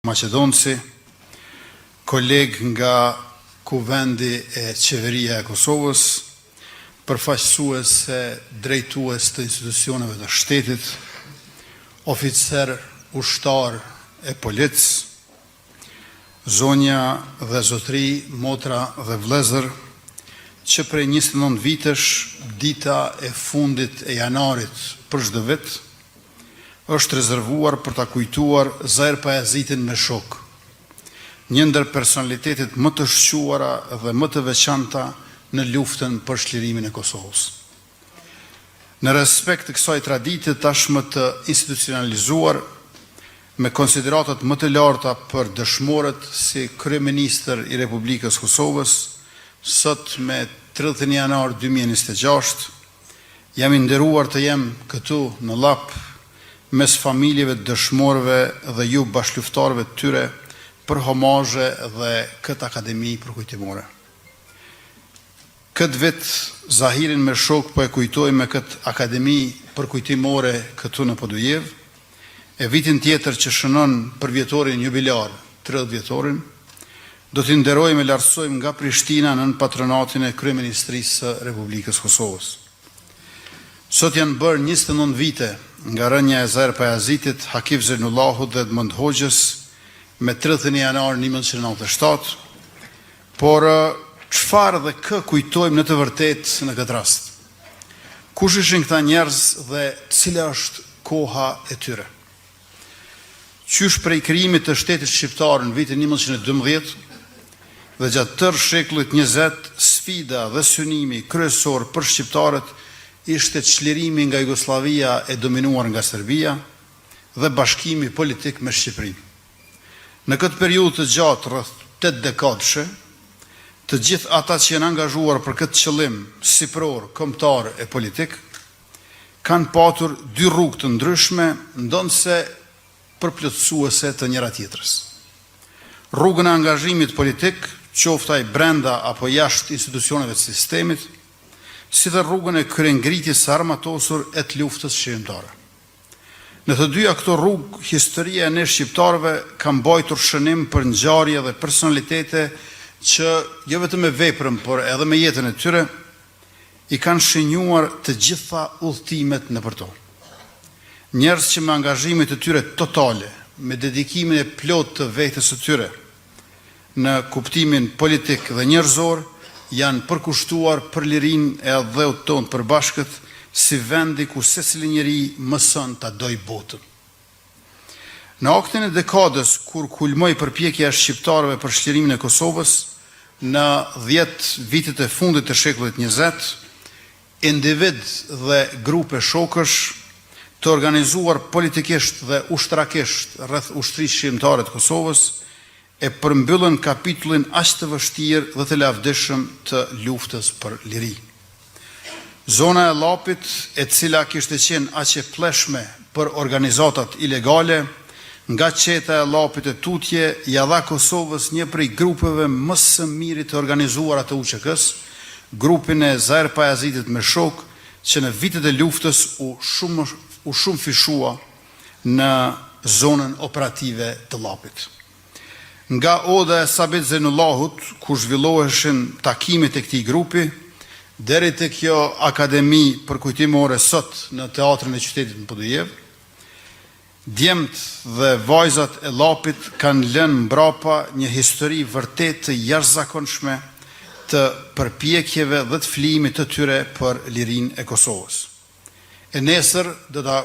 Maqedonci, koleg nga Kuvendi e Qeveria e Kosovës, përfaqësues e drejtues të institucioneve të shtetit, oficer ushtar e polic, zonja dhe zotri, motra dhe vlezër, që prej 29 vitesh, dita e fundit e janarit për çdo vit, është rezervuar për ta kujtuar Zair Pajazitin me shok, një ndër personalitetet më të shquara dhe më të veçanta në luftën për shlirimin e Kosovës. Në respekt të kësaj tradite tashmë të institucionalizuar, me konsideratat më të larta për dëshmorët si kryeministër i Republikës Kosovës, sot me 30 janar 2026, jam i nderuar të jem këtu në Lap mes familjeve të dëshmorëve dhe ju bashkëluftarëve të tyre për homazhe dhe këtë akademi përkujtimore. Këtë vit Zahirin me shok po e kujtojmë me këtë akademi përkujtimore këtu në Podujev, e vitin tjetër që shënon për vjetorin jubilar, 30 vjetorin, do t'i nderojmë e lartësojmë nga Prishtina në patronatin e Kryeministrisë së Republikës Kosovës. Sot janë bërë 29 vite nga rënja e Zair Pajazitit, Hakif Zejnullahut dhe Edmund Hoxhës me 30 janar 1997, por çfarë dhe kë kujtojmë në të vërtetë në këtë rast? Kush ishin këta njerëz dhe cila është koha e tyre? Qysh prej krijimit të shtetit shqiptar në vitin 1912 dhe gjatë tërë shekullit 20, sfida dhe synimi kryesor për shqiptarët ishte çlirimi nga Jugoslavia e dominuar nga Serbia dhe bashkimi politik me Shqipërinë. Në këtë periudhë të gjatë rreth 8 dekadëshe, të gjithë ata që janë angazhuar për këtë qëllim sipror, kombëtar e politik, kanë patur dy rrugë të ndryshme, ndonë përplotësuese të njëra tjetrës. Rrugën e angazhimit politik, qoftë ai brenda apo jashtë institucioneve të sistemit, si dhe rrugën e kryengritjes së armatosur e të luftës shqiptare. Në të dyja këto rrugë, historia e ne shqiptarëve ka mbajtur shënim për ngjarje dhe personalitete që jo vetëm me veprën, por edhe me jetën e tyre, i kanë shënjuar të gjitha udhëtimet nëpër to. Njerëz që me angazhimet e tyre totale, me dedikimin e plot të vetes së tyre, në kuptimin politik dhe njerëzor, janë përkushtuar për lirinë e dheut tonë përbashkët, si vendi ku secili njeri mëson ta doj botën. Në aktin e dekadës, kur kulmoi përpjekja e shqiptarëve për shlirimin e Kosovës, në 10 vitet e fundit të shekullit 20, individ dhe grupe shokësh të organizuar politikisht dhe ushtrakisht rreth ushtrisë shqiptare të Kosovës, e përmbyllën kapitullin aq të vështirë dhe të lavdishëm të luftës për liri. Zona e Lapit, e cila kishte qenë aq e pleshme për organizatat ilegale, nga qeta e Lapit e Tutje, ja dha Kosovës një prej grupeve më së miri të organizuara të UÇK-s, grupin e Zair Pajazitit me shok, që në vitet e luftës u shumë fishua në zonën operative të Lapit. Nga oda e Sabit Zejnullahut, ku zhvilloheshin takimet e këtij grupi, deri te kjo akademi përkujtimore sot në teatrin e qytetit në Podujev, djemt dhe vajzat e Lapit kanë lënë mbrapa një histori vërtet të jashtëzakonshme të përpjekjeve dhe të flimit të tyre për lirinë e Kosovës. E nesër do ta